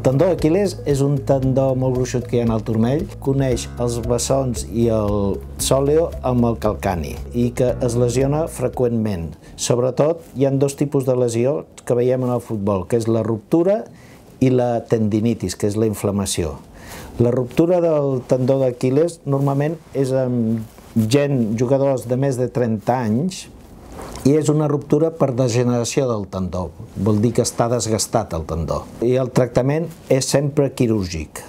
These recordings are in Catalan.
tendó d'Aquil·les és un tendó molt gruixut que hi ha al turmell, que uneix els bessons i el sòleo amb el calcani i que es lesiona freqüentment. Sobretot hi ha dos tipus de lesió que veiem en el futbol, que és la ruptura i la tendinitis, que és la inflamació. La ruptura del tendó d'Aquil·les normalment és amb jugadors de més de 30 anys i és una ruptura per degeneració del tendó, vol dir que està desgastat el tendó. I el tractament és sempre quirúrgic.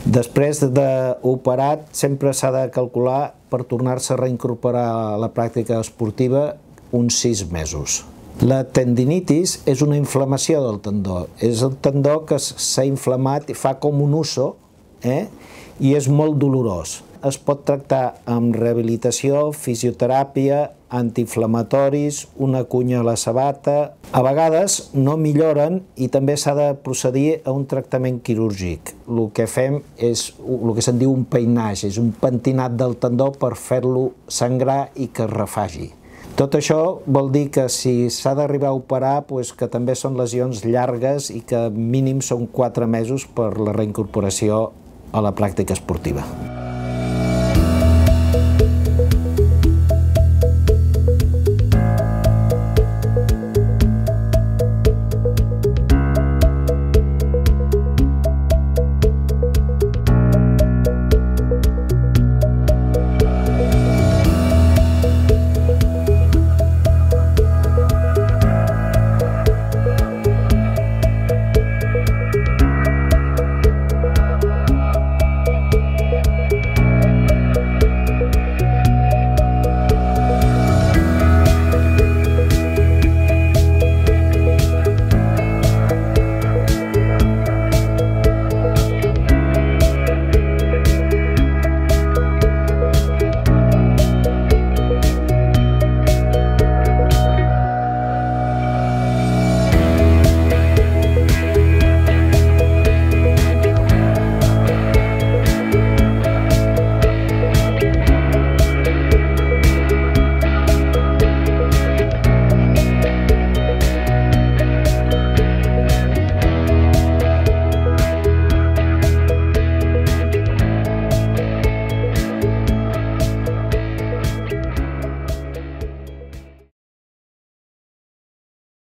Després d'operat sempre s'ha de calcular per tornar-se a reincorporar a la pràctica esportiva uns 6 mesos. La tendinitis és una inflamació del tendó. És el tendó que s'ha inflamat i fa com un osso, i és molt dolorós. Es pot tractar amb rehabilitació, fisioteràpia, antiinflamatoris, una cunya a la sabata. A vegades no milloren i també s'ha de procedir a un tractament quirúrgic. El que fem és el que se'n diu un peinatge, és un pentinat del tendó per fer-lo sangrar i que es refagi. Tot això vol dir que si s'ha d'arribar a operar, que també són lesions llargues i que mínim són 4 mesos per la reincorporació a la pràctica esportiva.